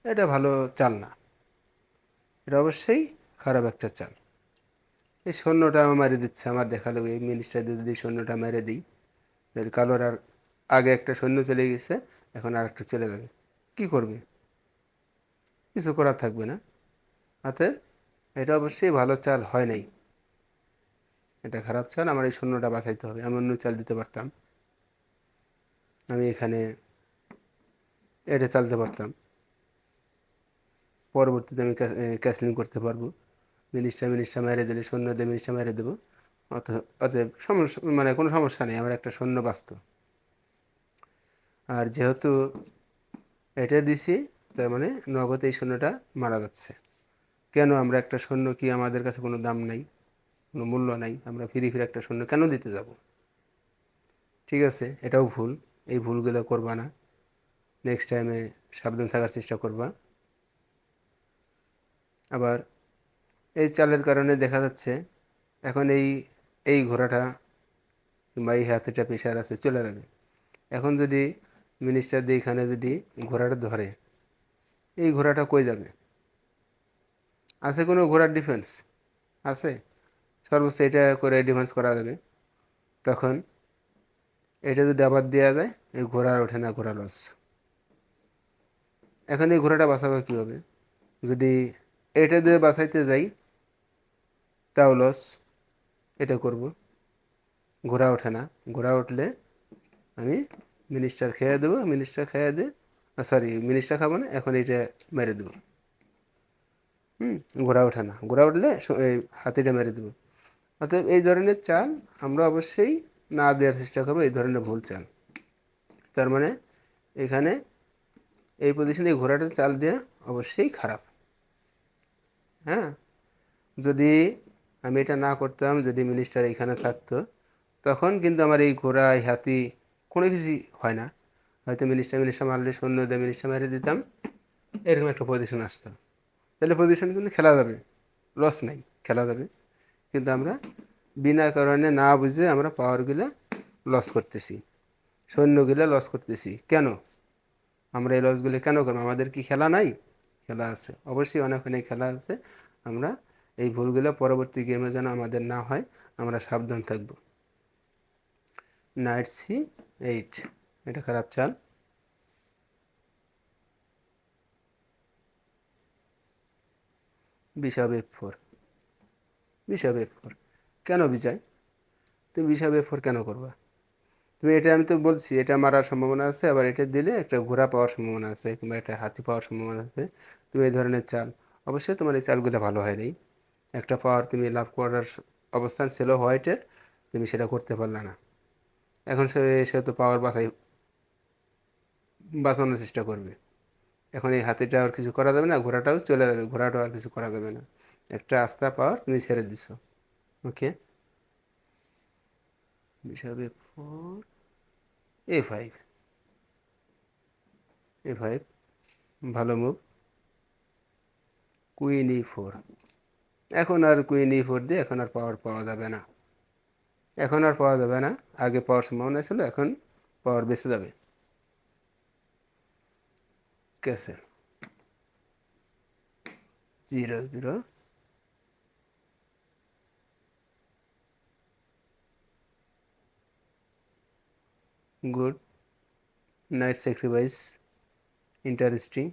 এটা ভালো চাল না, এটা অবশ্যই খারাপ একটা চাল। এই সৈন্যটা আমার মেরে দিচ্ছে, আমার দেখালো এই মিনিস্টার যদি সৈন্যটা মেরে দিই, যদি কালোর আর আগে একটা সৈন্য চলে গেছে, এখন আর একটা চলে যাবে, কি করবে? কিছু করার থাকবে না। অতএব এটা অবশ্যই ভালো চাল হয় নাই, এটা খারাপ চাল। আমার এই সৈন্যটা বাঁচাইতে হবে। আমি অন্য চাল দিতে পারতাম, আমি এখানে এটা চালতে পারতাম, পরবর্তীতে আমি ক্যাসলিং করতে পারবো। মিনিস্টার মেরে দিলে, সৈন্য দিয়ে মিনিস্টার মেরে দেবো। অতএব সমস্যা, মানে কোনো সমস্যা নেই, আমার একটা সৈন্য বাঁচত। আর যেহেতু এটা দিছি, তার মানে নগদ এই সৈন্যটা মারা যাচ্ছে। কেন? আমরা একটা সৈন্য, কি আমাদের কাছে কোনো দাম নাই, কোনো মূল্য নাই, আমরা ফিরে ফিরে একটা সৈন্য কেন দিতে যাব? ঠিক আছে, এটাও ভুল। এই ভুলগুলো করবা না, নেক্সট টাইমে সাবধান থাকার চেষ্টা করবা। আবার এই চালের কারণে দেখা যাচ্ছে এখন এই এই ঘোড়াটা কিংবা এই হাতিটা পেশার আছে চলে যাবে। এখন যদি মিনিস্টার দিয়ে এখানে যদি ঘোড়াটা ধরে, এই ঘোড়াটা কই যাবে? আছে কোনো ঘোড়ার ডিফেন্স? আছে? সর্বোচ্চ এটা করে ডিফেন্স করা যাবে। তখন এটা যদি আবার দেওয়া যায়, এই ঘোড়া আর ওঠে না, ঘোড়া লস। এখন এই ঘোড়াটা বাঁচাবে কীভাবে? যদি এটা দিয়ে বাঁচাইতে যাই, তাও লস। এটা করব, ঘোড়া ওঠে না। ঘোড়া উঠলে আমি মিনিস্টার খেয়ে দেবো, মিনিস্টার খেয়ে দিয়ে, সরি, মিনিস্টার খাবো না, এখন এইটা মেরে দেবো। হুম, ঘোড়া ওঠে না, ঘোড়া উঠলে এই হাতিটা মেরে দেবো। অতএব এই ধরনের চাল আমরা অবশ্যই না দেওয়ার চেষ্টা করবো, এই ধরনের ভুল চাল। তার মানে এখানে এই পজিশনে এই ঘোড়াটা চাল দেওয়া অবশ্যই খারাপ। হ্যাঁ, যদি আমি এটা না করতাম, যদি মিনিস্টার এখানে থাকতো, তখন কিন্তু আমার এই ঘোড়া, এই হাতি কোনো কিছুই হয় না। হয়তো মিনিস্টার মারলে সৈন্য দিয়ে মিনিস্টার মেরে দিতাম, এরকম একটা পজিশন আসতো। তাহলে পজিশন কিন্তু খেলা যাবে, লস নাই, খেলা যাবে। কিন্তু আমরা বিনা কারণে না বুঝে আমরা পাওয়ারগুলো লস করতেছি, সৈন্যগুলো লস করতেছি। কেন আমরা এই লসগুলো কেন করবো? আমাদের কি খেলা নাই? খেলা আছে, অবশ্যই অনেক অনেক খেলা আছে। আমরা এই ভুলগুলো পরবর্তী গেমে যেন আমাদের না হয়, আমরা সাবধান থাকবো। নাইট C8, এটা খারাপ চাল। বিশপ F4, বিশপ F4 কেন বিজয়? তুমি বিশপ F4 কেন করবা? তুমি এটা, আমি তো বলছি এটা মারার সম্ভাবনা আছে, আবার এটা দিলে একটা ঘোড়া পাওয়ার সম্ভাবনা আছে কিংবা একটা হাতি পাওয়ার সম্ভাবনা আছে। তুমি এই ধরনের চাল, অবশ্যই তোমার এই চালগুলো ভালো হয় নাই। একটা পাওয়ার তুমি লাভ করার অবস্থান ছিল হোয়াইটের, তুমি সেটা করতে পারলে না। এখন সে তো পাওয়ার বাঁচানোর চেষ্টা করবে। এখন এই হাতিটা আর কিছু করা যাবে না, ঘোড়াটাও চলে যাবে, ঘোড়াটাও আর কিছু করা যাবে না। একটা আস্থা পাওয়ার তুমি ছেড়ে দিছো। ওকে, বিশপ F4, A5, A5 ভালো মুভ। কুইন E4, এখন আর কুইন E4 দিয়ে এখন আর পাওয়ার পাওয়া যাবে না, এখন আর পাওয়া যাবে না। আগে পাওয়ার সম্ভাবনা ছিল, এখন পাওয়ার বেঁচে যাবে। Castle, 0-0, good. Night sacrifice, interesting.